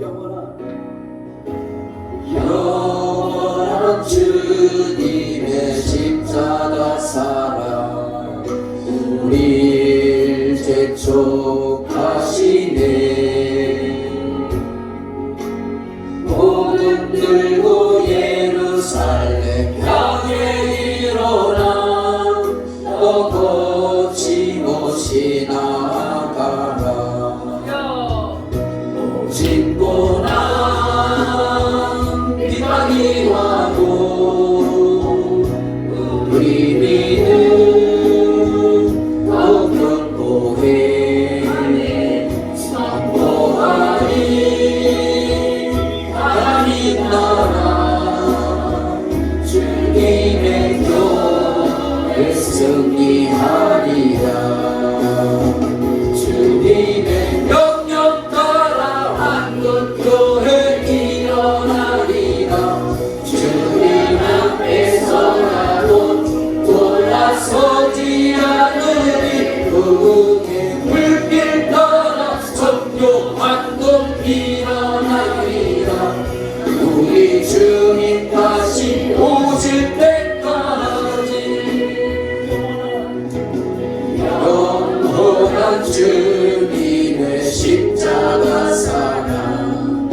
영원한 주님의 십자가 사랑 우리를 재촉하시네. 복음 들고 예루살렘 향해 일어나 너 거침없이 나아가라. 오직 고난 핍박이 와도 우리 믿음 더욱 견고해. 선포하리 하나님 나라 주님의 교회 승리하리라. 주님의 명령 따라 한국교회 일어나리라. 주님 앞에서라도 돌아서지 않으리. 부흥의 불길 따라 선교 한국 일어나리라. 우리 주님 다시 오실 때까지 영원한 주님의 십자가 사랑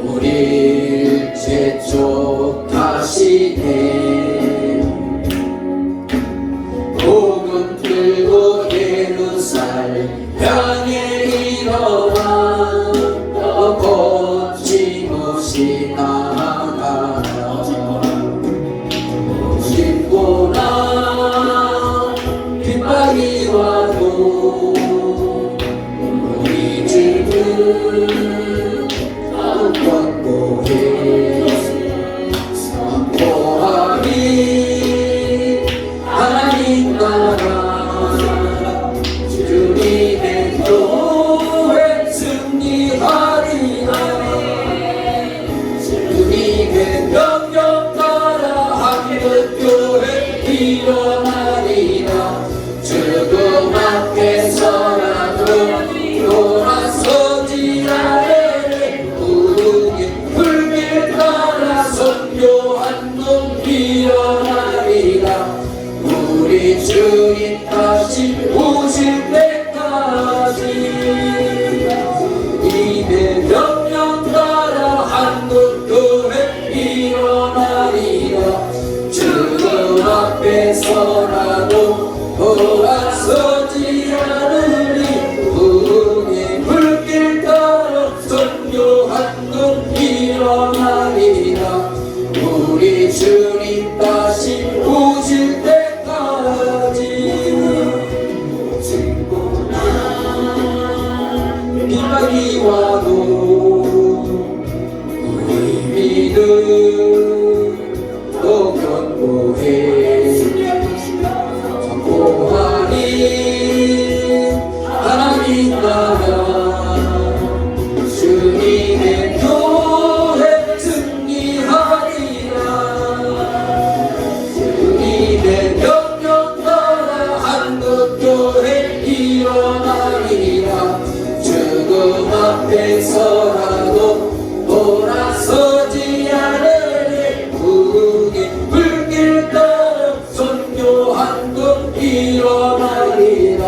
우리를 재촉하시네. 복음 들고 예루살렘 향해 일어나 너 거침없이 나아가라. 오직 고난 핍박이 와도 우리 주는 더욱 견고해. 선포하리 하나님 나라 주님의 교회 승리하리라. 주님의 명령 따라 한국교회 일어나리라. 죽음 앞에서라도 돌아서지 않으리. 부흥의 불길 따라 선교 한국 일어나리라. 우리 주님 다시 오실 때까지 이내 명령 따라 한국교회 일어나리라. 죽음 앞에서라도 돌아서지 않으리. 부흥의 불길 따라 선교 한국 일어나리라. 우리 주님 다시 오실 때까지 오직 고난 핍박이 와도 우리 믿음 더 견고해. 선포하리 하나님 나라 주님의 교회 승리하리라. 주님의 명령 따라 한국교회 일어나리라. 죽음 앞에서라도 돌아서지 않으리. 부흥의 불길 따라 선교 한국 일어나리라.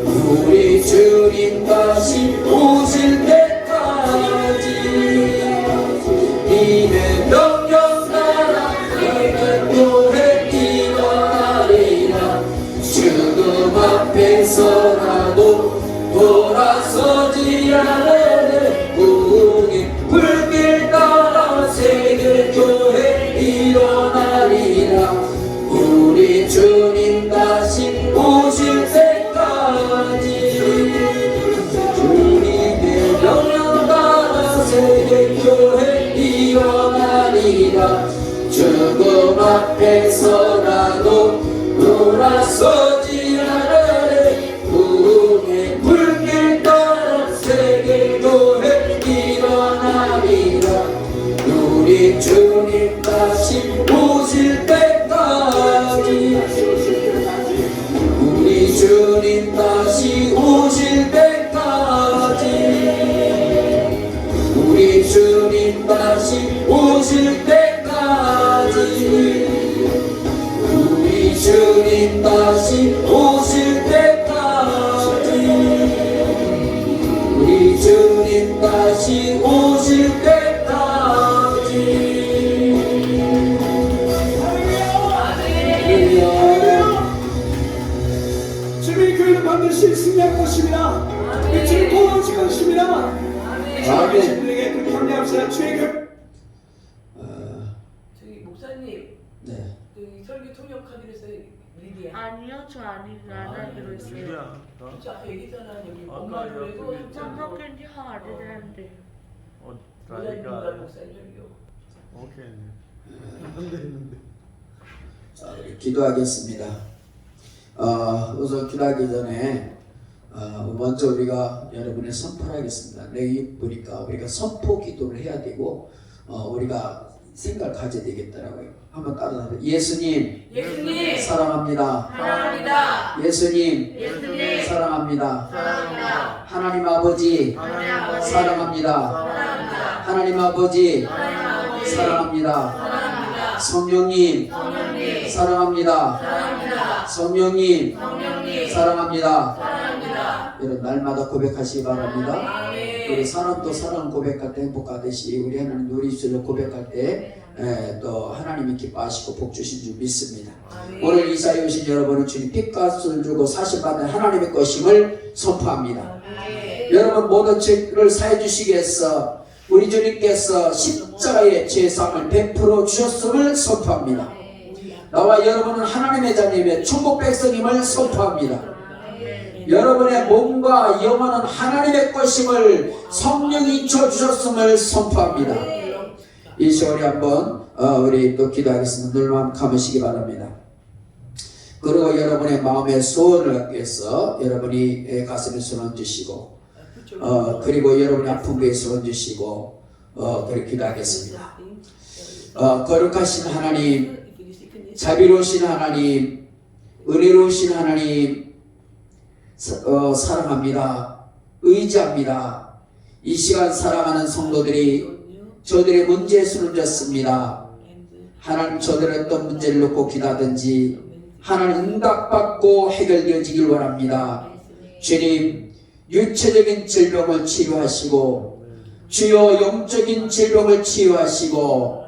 우리 주님 다시 오실 때까지 이내 명령 따라 한국교회 일어나리라. 죽음 앞에서라도 돌아서지 않으리. 부흥의 불길 따라 세계교회 일어나리라. 우리 주님 다시 오실 때까지 주님의 명령 따라 세계교회 일어나리라. 죽음 앞에서라도 돌아서지 않으리. 부흥의 불길 따라 세계교회 일어나리라. 우리 주님 다시 오실 때까지 우리 주님 다시 오실 때까지 우리 우리 주님 다시 오실 때까지 우리 주님 다시 오실 때까지 우리 주님 다시 오실 때까지 주님의 교회는 반드시 승리할 것입니다. 우리 주님 돌아오실 것입니다. 아멘. 분에게 그렇게 합리합시다. 주의 교회. 저기 목사님, 네. 저기 설교 통역하기로 했어요, 리디야. 아니요, 저 아니 안 하기로 했어요. 그치, 아까 얘기했잖아, 여기 아까 엄마로 옆에 해서 있잖아. 장학견지 안 되는데. 몰라준다 목사님 설교. 오케이. 안 되는데. 자, 우리 기도하겠습니다. 우선 기도하기 전에 먼저 우리가 여러분의 선포를 하겠습니다. 내일 보니까 우리가 선포 기도를 해야 되고 우리가 생각을 가져야 되겠더라고요. 한번 따라서 예수님, 예수님 사랑합니다. 사랑합니다. 예수님, 예수님 사랑합니다. 사랑합니다. 하나님 아버지, 하나님 아버지 사랑합니다. 사랑합니다. 하나님 아버지, 하나님 아버지 사랑합니다. 사랑합니다. 성령님, 성령님 사랑합니다. 사랑합니다. 성령님, 성령님 사랑합니다. 사랑합니다. 여러분 날마다 고백하시기 바랍니다. 우리 아멘. 사람도 사랑 고백할 때 행복하듯이 우리 하나님 우리 입술로 고백할 때 또 하나님이 기뻐하시고 복 주신 줄 믿습니다. 아멘. 오늘 이 자리에 오신 여러분은 주님 핏값을 주고 사실받는 하나님의 것임을 선포합니다. 아멘. 여러분 모든 죄를 사해 주시기 위해서 우리 주님께서 십자가의 죄상을 베풀어 주셨음을 선포합니다. 나와 여러분은 하나님의 자녀임에 천국 백성임을 선포합니다. 여러분의 몸과 영혼은 하나님의 것임을 성령이 주셨음을 선포합니다. 이 시간에 한번 우리 또 기도하겠습니다. 눈을 마음 감으시기 바랍니다. 그리고 여러분의 마음의 소원을 하기 위해서 여러분이 가슴에 손 얹으시고 그리고 여러분의 아픈 곳에 손 얹으시고 그렇게 기도하겠습니다. 거룩하신 하나님, 자비로우신 하나님, 은혜로우신 하나님, 사랑합니다. 의지합니다. 이 시간 사랑하는 성도들이 저들의 문제에 손을 졌습니다. 하나님 저들의 어떤 문제를 놓고 기도하든지 하나님 응답받고 해결되어지길 원합니다. 주님 육체적인 질병을 치료하시고 주여 영적인 질병을 치유하시고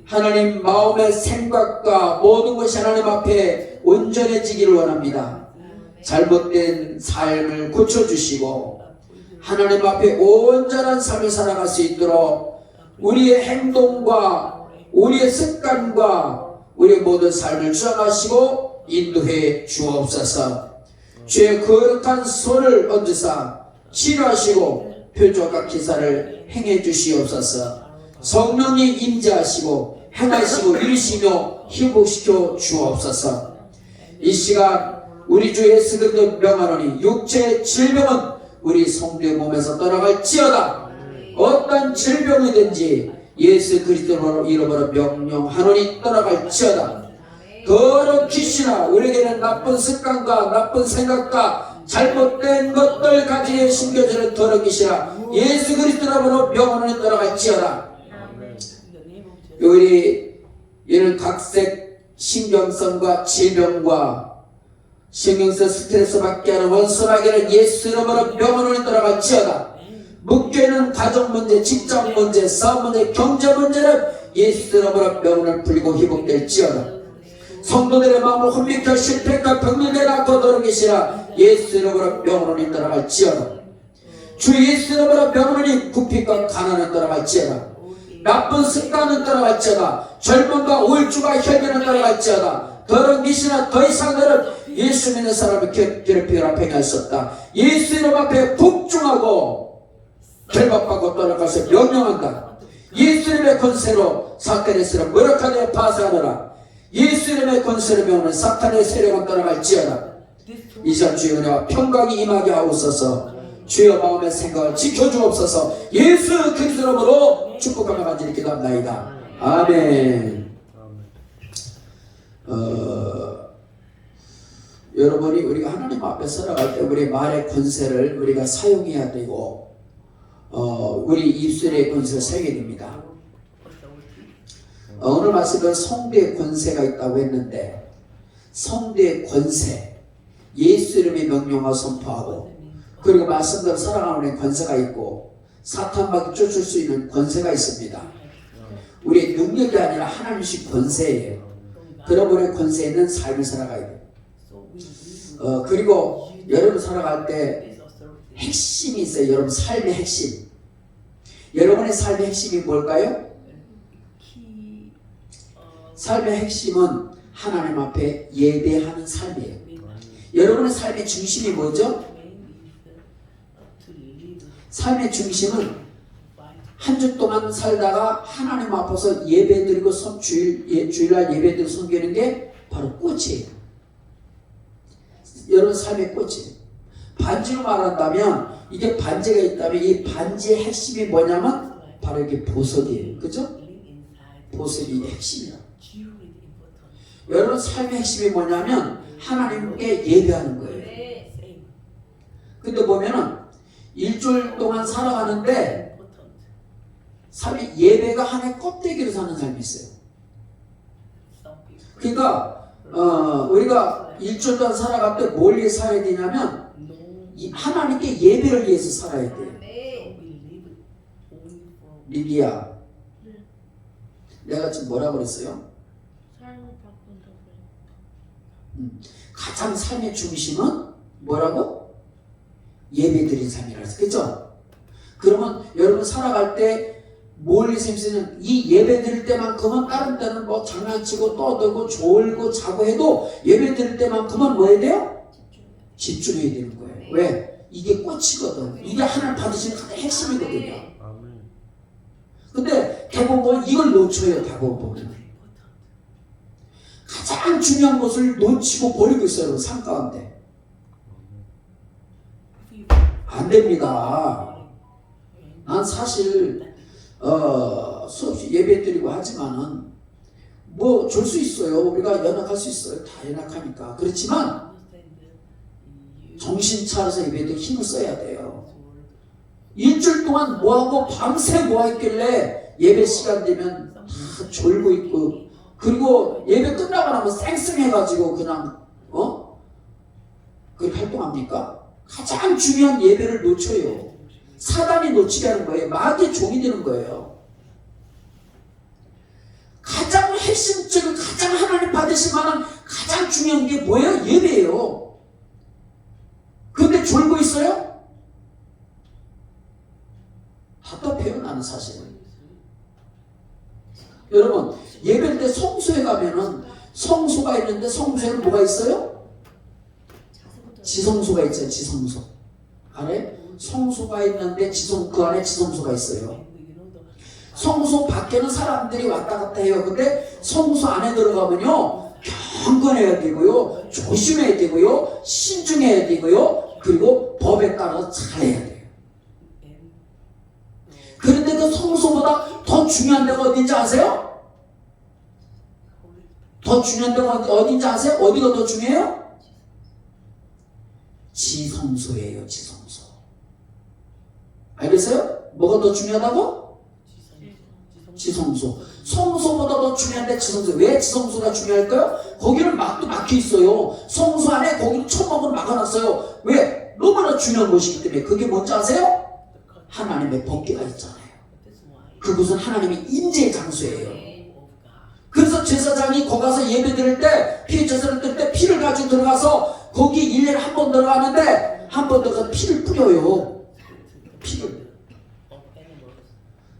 하나님 마음의 생각과 모든 것이 하나님 앞에 온전해지기를 원합니다. 잘못된 삶을 고쳐주시고 하나님 앞에 온전한 삶을 살아갈 수 있도록 우리의 행동과 우리의 습관과 우리의 모든 삶을 주장하시고 인도해 주옵소서. 주의 거룩한 손을 얹으사 치료하시고 표적과 기사를 행해 주시옵소서. 성령이 임재하시고 행하시고 이루시며 회복시켜 주옵소서. 이 시간 우리 주 예수 그리스도 명하노니 육체의 질병은 우리 성도의 몸에서 떠나갈지어다. 어떤 질병이든지 예수 그리스도로 이름으로 명령하노니 떠나갈지어다. 더러운 귀신아 우리에게는 나쁜 습관과 나쁜 생각과 잘못된 것들 가지고 심겨지는 더러운 귀신아 예수 그리스도로 명하노니 떠나갈지어다. 우리 이런 각색 신경성과 질병과 신경성 스트레스 받게 하는 원수마귀는 예수 이름으로 명하노니 떠나갈지어다. 묶여있는 가정 문제, 직장 문제, 사업 문제, 경제 문제는 예수 이름으로 명을 풀리고 회복될지어다. 성도들의 마음을 혼미케 할 실패가 병들게 낳고 더러기시라 예수 이름으로 명으로니 떠나갈지어다. 주 예수 이름으로 명으로니 구피과 가난은 떠나갈지어다. 나쁜 습관은 떠나갈지어다. 젊음과 우울증과 혈기는 떠나갈지어다. 더러운 귀신아 더 이상 너는 예수 믿는 사람을 괴롭히거나 팽할 수 없다. 예수 이름 앞에 복종하고 결박받고 떠나가서 명령한다. 예수 이름의 권세로 사탄의 세력 무력하게 파쇄하노라. 예수 이름의 권세를 명하는 사탄의 세력은 떠나갈지어다. 이전 주의 은혜와 평강이 임하게 하옵소서. 주의 마음의 생각을 지켜주옵소서. 예수 그리스도로 축복하며 간절히 기도합나이다. 아멘. 여러분이 우리가 하나님 앞에 살아갈 때 우리 말의 권세를 우리가 사용해야 되고 우리 입술의 권세를 세게 됩니다. 오늘 말씀은 성도의 권세가 있다고 했는데 성도의 권세, 예수 이름의 명령을 선포하고 그리고 말씀대로 살아가는 권세가 있고 사탄밖에 쫓을 수 있는 권세가 있습니다. 우리의 능력이 아니라 하나님식 권세예요. 그러므로 권세에 있는 삶을 살아가야 돼요. 그리고 여러분 살아갈 때 핵심이 있어요. 여러분 삶의 핵심. 여러분의 삶의 핵심이 뭘까요? 삶의 핵심은 하나님 앞에 예배하는 삶이에요. 여러분의 삶의 중심이 뭐죠? 삶의 중심은 한 주 동안 살다가 하나님 앞에서 예배드리고 주일날 예배드리고 섬기는 게 바로 꽃이에요. 여러분 삶의 꽃이에요. 반지로 말한다면 이게 반지가 있다면 이 반지의 핵심이 뭐냐면 바로 이게 보석이에요. 그죠? 보석이 핵심이야. 여러분 삶의 핵심이 뭐냐면 하나님께 예배하는 거예요. 근데 보면은 일주일 동안 살아가는데 삶의 예배가 하나의 껍데기로 사는 삶이 있어요. 그러니까 우리가 일주일 동안 살아갈 때 뭘 위해 살아야 되냐면 하나님께 예배를 위해서 살아야 돼요. 리리야, 내가 지금 뭐라 그랬어요? 삶을 바꾼다고요. 가장 삶의 중심은 뭐라고? 예배드린 삶이라서. 그죠? 그러면 여러분 살아갈 때 뭘 생기는 이 예배 드릴 때만큼은 다른 때는 뭐 장난치고 떠들고 졸고 자고 해도 예배 드릴 때만큼은 뭐 해야 돼요? 집중해야 되는 거예요. 왜? 이게 꽃이거든. 이게 하나님 받으시는 가장 핵심이거든요. 아멘. 근데 대부분 이걸 놓쳐요. 대부분 가장 중요한 것을 놓치고 버리고 있어요. 여러분 삶 가운데 안 됩니다. 난 사실 수없이 예배 드리고 하지만은 뭐 줄 수 있어요. 우리가 연약할 수 있어요. 다 연약하니까. 그렇지만 정신 차려서 예배 드리고 힘을 써야 돼요. 일주일 동안 뭐하고 밤새 뭐했길래 예배 시간 되면 다 졸고 있고 그리고 예배 끝나고 나면 쌩쌩해가지고 그냥 그렇게 활동합니까? 가장 중요한 예배를 놓쳐요. 사단이 놓치게 하는 거예요. 마귀의 종이 되는 거예요. 가장 핵심적인 가장 하나님 받으실 만한 가장 중요한 게 뭐예요? 예배예요. 근데 졸고 있어요? 답답해요. 나는 사실은. 여러분 예배 때 성소에 가면은 성소가 있는데 성소에는 뭐가 있어요? 지성소가 있잖아요. 지성소. 알아요? 성소가 있는데 그 안에 지성소가 있어요. 성소 밖에는 사람들이 왔다 갔다 해요. 근데 성소 안에 들어가면요 경건해야 되고요, 조심해야 되고요, 신중해야 되고요, 그리고 법에 따라서 잘해야 돼요. 그런데 그 성소보다 더 중요한 데가 어딘지 아세요? 더 중요한 데가 어딘지 아세요? 어디가 더 중요해요? 지성소예요. 지성소. 알겠어요? 뭐가 더 중요하다고? 지성소. 성소보다 더 중요한데 지성소. 왜 지성소가 중요할까요? 거기는 막도 막혀 있어요. 성소 안에 거기는 천막으로 막아놨어요. 왜? 너무나 중요한 곳이기 때문에. 그게 뭔지 아세요? 하나님의 법궤가 있잖아요. 그곳은 하나님의 임재의 장소예요. 그래서 제사장이 거기 가서 예배 드릴 때, 피 제사를 드릴 때 피를 가지고 들어가서 거기 1년에 한 번 들어가는데 한 번 들어가서 피를 뿌려요. 피를.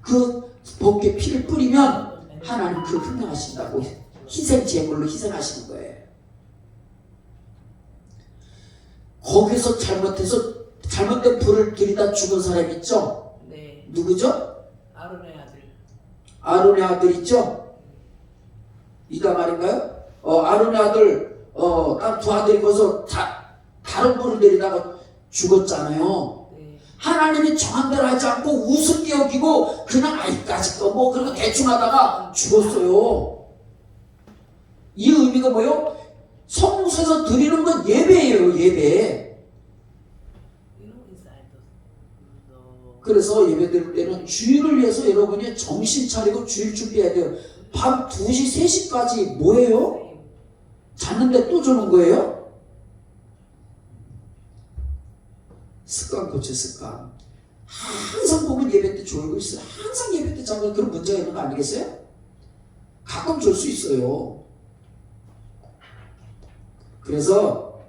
그 법궤 피를 뿌리면 하나님 그 흥명하신다고 희생 제물로 희생하시는 거예요. 거기서 잘못된 불을 들이다 죽은 사람 있죠? 네. 누구죠? 아론의 아들. 아론의 아들 있죠? 이다 말인가요? 아론의 아들 딱 두 아들이 거기서 다른 불을 들이다가 죽었잖아요. 네. 하나님이 정한 대로 하지 않고 우습게 여기고 그냥 아이까지 뭐 그리고 대충 하다가 죽었어요. 이 의미가 뭐예요? 성소에서 드리는 건 예배예요. 예배. 그래서 예배 드릴 때는 주일을 위해서 여러분이 정신 차리고 주일 준비해야 돼요. 밤 2시, 3시까지 뭐예요? 잤는데 또 주는 거예요? 습관 고쳐 습관. 항상 보면 예배 때 졸고 있어요. 항상 예배 때 자고 그런 문제가 있는 거 아니겠어요? 가끔 졸 수 있어요. 그래서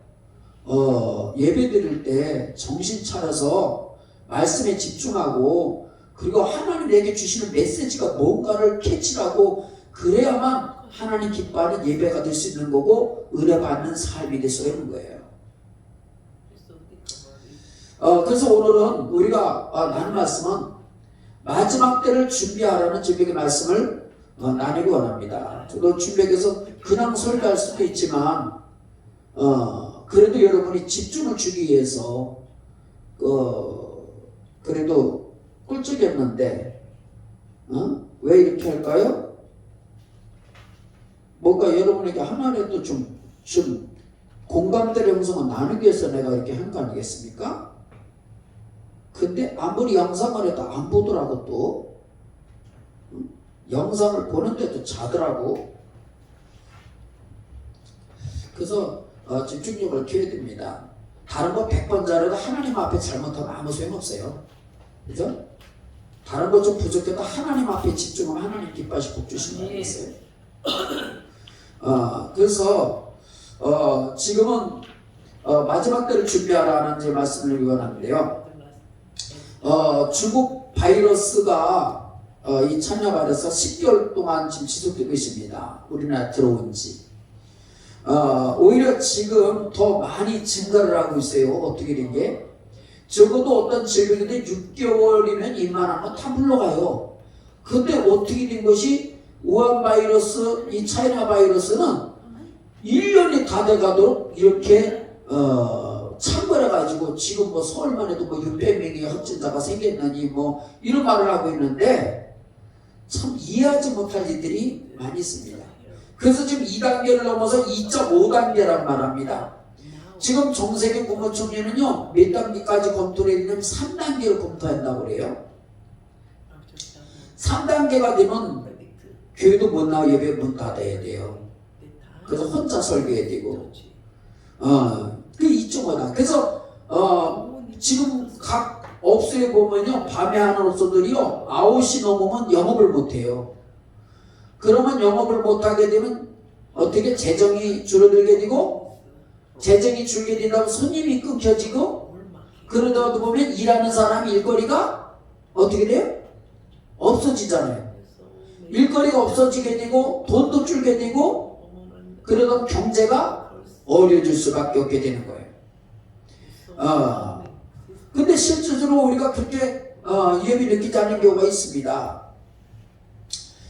예배 드릴 때 정신 차려서 말씀에 집중하고 그리고 하나님 내게 주시는 메시지가 뭔가를 캐치하고 그래야만 하나님 기뻐하는 예배가 될 수 있는 거고 은혜 받는 삶이 될 수 있는 거예요. 그래서 오늘은 우리가 나눈 말씀은 마지막 때를 준비하라는 주님의 말씀을 나누기 원합니다. 저도 준비해서 그냥 설교할 수도 있지만 그래도 여러분이 집중을 주기 위해서 그래도 꿀쩍이었는데 왜 이렇게 할까요? 뭔가 여러분에게 하나라도 좀 공감대를 형성을 나누기 위해서 내가 이렇게 한 거 아니겠습니까? 근데 아무리 영상을 해도 안 보더라고 또 영상을 보는데도 자더라고. 그래서 집중력을 키워야 됩니다. 다른 거 100번 잘해도 하나님 앞에 잘못하면 아무 소용없어요. 그죠? 다른 거 좀 부족해도 하나님 앞에 집중하면 하나님 기뻐하시 복 주시는 거 아니겠어요? 그래서 지금은 마지막 때를 준비하라는 제 말씀을 원하는데요. 중국 바이러스가 이 찬야 바이러스가 10개월 동안 지금 지속되고 있습니다. 우리나라 들어온 지. 오히려 지금 더 많이 증가를 하고 있어요. 어떻게 된 게? 적어도 어떤 질병인데 6개월이면 이만하면 다 물러가요. 근데 어떻게 된 것이 우한 바이러스, 이 차이나 바이러스는 1년이 다 돼가도록 이렇게 창궐해가지고 지금 뭐 서울만 해도 뭐 600명의 확진자가 생겼느니 뭐 이런 말을 하고 있는데 참 이해하지 못할 일들이 많이 있습니다. 그래서 지금 2단계를 넘어서 2.5단계란 말합니다. 지금 정세균 국무총리는요 몇 단계까지 검토를 했냐면 3단계를 검토한다고 그래요. 3단계가 되면 교회도 못 나와 예배 문 닫아야 돼요. 그래서 혼자 설교해야 되고 그 2.5단. 그래서 지금 각 업소에 보면요 밤에 하는 업소들이요 9시 넘으면 영업을 못해요. 그러면 영업을 못하게 되면 어떻게 재정이 줄어들게 되고 재정이 줄게 된다면 손님이 끊겨지고 그러다 보면 일하는 사람이 일거리가 어떻게 돼요? 없어지잖아요. 일거리가 없어지게 되고 돈도 줄게 되고 그러다 경제가 어려질 수밖에 없게 되는 거예요. 근데 실질적으로 우리가 그렇게 위험이 느끼지 않는 경우가 있습니다.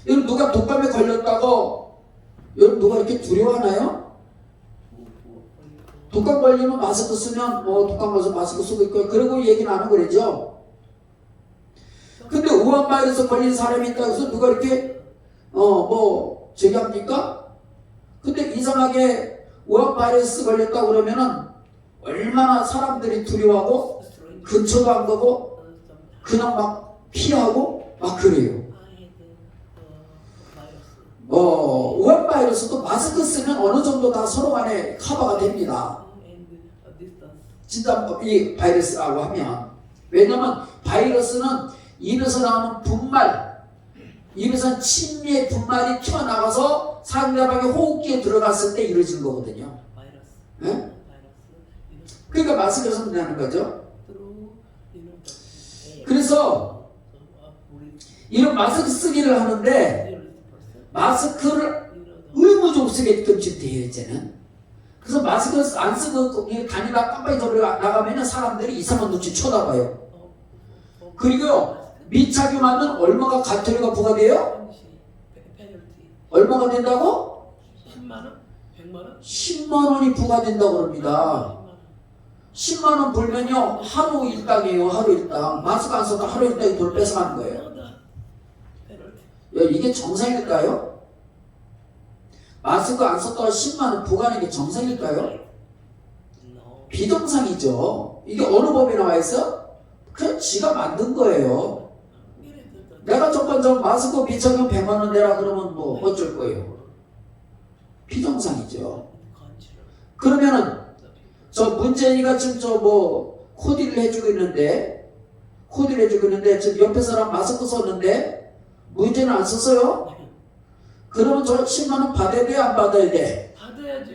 여러분 누가 독감에 걸렸다고 여러분 누가 이렇게 두려워하나요? 독감 걸리면 마스크 쓰면 독감 걸려서 마스크 쓰고 있고 그러고 얘기는 안 하고 그러죠. 근데 우한 바이러스 걸린 사람이 있다고 해서 누가 이렇게 저기 합니까? 근데 이상하게 우한 바이러스 걸렸다고 그러면은 얼마나 사람들이 두려워하고 근처도 안 가고 그냥 막 피하고 막 그래요. 우한 바이러스도 마스크 쓰면 어느 정도 다 서로 간에 커버가 됩니다. 진짜 이 바이러스라고 하면. 왜냐면 바이러스는 입에서 나오는 분말, 입에서 침미의 분말이 튀어나가서 상대방의 호흡기에 들어갔을 때 이루어지는 거거든요. 네? 그러니까 마스크를 선택하는 거죠. 그래서 이런 마스크 쓰기를 하는데 마스크를 의무적으로 쓰게끔 지금 되어 있잖아요. 그래서 마스크를 안 쓰고 다니다 깜빡이 나가면 사람들이 이상한 눈치 쳐다봐요. 그리고 미착용하면 얼마가 과태료가 부과돼요? 얼마가 된다고? 10만원? 100만원? 10만원이 부과된다고 합니다. 10만원 불면요 하루 일당이에요. 하루 일당. 마스크 안 써도 하루 일당이 돈 뺏어가는 거예요. 이게 정상일까요? 마스크 안 썼다가 10만원 부과하는 게 정상일까요? 비정상이죠. 이게 어느 법에 나와 있어? 그냥 지가 만든 거예요. 내가 조건 저 마스크 비천금 100만 원 내라 그러면 뭐 어쩔 거예요? 비정상이죠. 그러면은 저 문재인이가 지금 저 뭐 코디를 해주고 있는데 지금 옆에 사람 마스크 썼는데 문재인은 안 썼어요? 그러면 저 10만 원 받아야 돼, 안 받아야 돼? 받아야죠.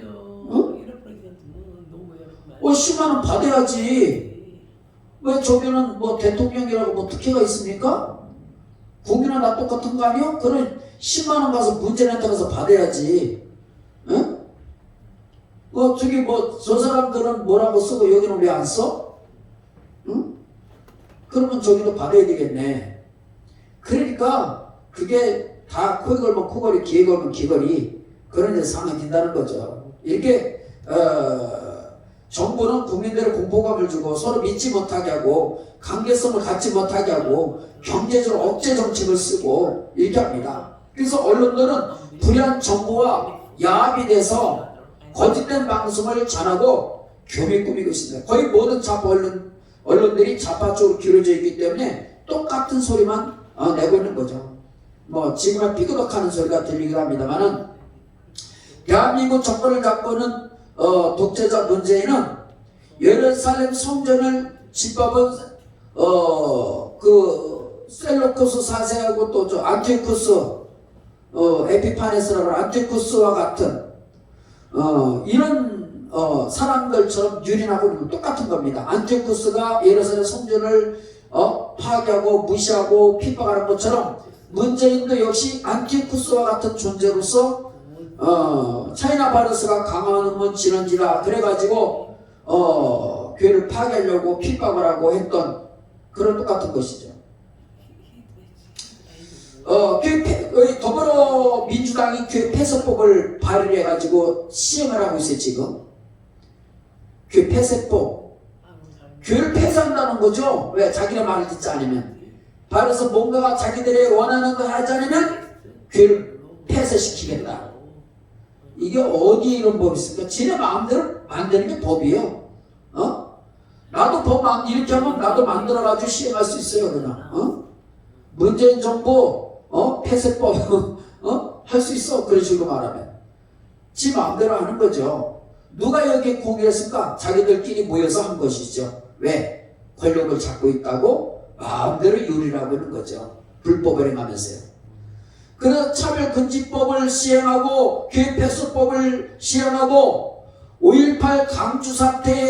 어? 이런 프레젠트 너무 10만 원 받아야지. 왜 저기는 뭐 대통령이라고 뭐 특혜가 있습니까? 국민은 다 똑같은 거 아니요? 그럼 10만 원 가서 문재인한테 가서 받아야지. 응? 뭐 저기 뭐 저 사람들은 뭐라고 쓰고 여기는 왜 안 써? 응? 그러면 저기도 받아야 되겠네. 그러니까 그게 다 코에 걸면 코걸이, 귀에 걸면 귀걸이 그런 데 상해진다는 거죠. 이렇게 정부는 국민들의 공포감을 주고 서로 믿지 못하게 하고 관계성을 갖지 못하게 하고 경제적으로 억제 정책을 쓰고 이렇게 합니다. 그래서 언론들은 불의한 정보와 야합이 돼서 거짓된 방송을 전하고 교미 꾸미고 있습니다. 거의 모든 좌파 언론들이 좌파 쪽으로 기울어져 있기 때문에 똑같은 소리만 내고 있는 거죠. 뭐 지금은 삐그덕하는 소리가 들리기도 합니다만은 대한민국 정권을 갖고 있는 독재자 문재인은 예루살렘 성전을 짓밟은 그 셀로쿠스 4세하고 또 저 안티오쿠스 에피파네스라고 안티오쿠스와 같은 이런 사람들처럼 유린하고 있는 건 똑같은 겁니다. 안티오쿠스가 예루살렘 성전을 파괴하고 무시하고 핍박하는 것처럼 문재인도 역시 안티오쿠스와 같은 존재로서 차이나 바이러스가 강화하면 지는지라 그래가지고 교회를 파괴하려고 핍박을 하고 했던 그런 똑같은 것이죠. 더불어민주당이 교회 폐쇄법을 발의해가지고 시행을 하고 있어요. 지금 교회 폐쇄법, 교회를 폐쇄한다는 거죠. 왜? 자기네 말을 듣지 않으면. 그래서 뭔가가 자기들이 원하는 걸 하지 않으면 교회를 폐쇄시키겠다. 이게 어디에 이런 법이 있습니까? 지네 마음대로 만드는 게 법이에요. 나도 법 이렇게 하면 나도 만들어가지고 시행할 수 있어요. 그냥 문재인 정부 폐쇄법 할 수 있어. 그런 식으로 말하면 지 마음대로 하는 거죠. 누가 여기에 공유했을까? 자기들끼리 모여서 한 것이죠. 왜? 권력을 잡고 있다고 마음대로 유리라고 하는 거죠. 불법을 행하면서요. 그래서 차별금지법을 시행하고 교회 폐쇄법을 시행하고 5.18 강주 사태에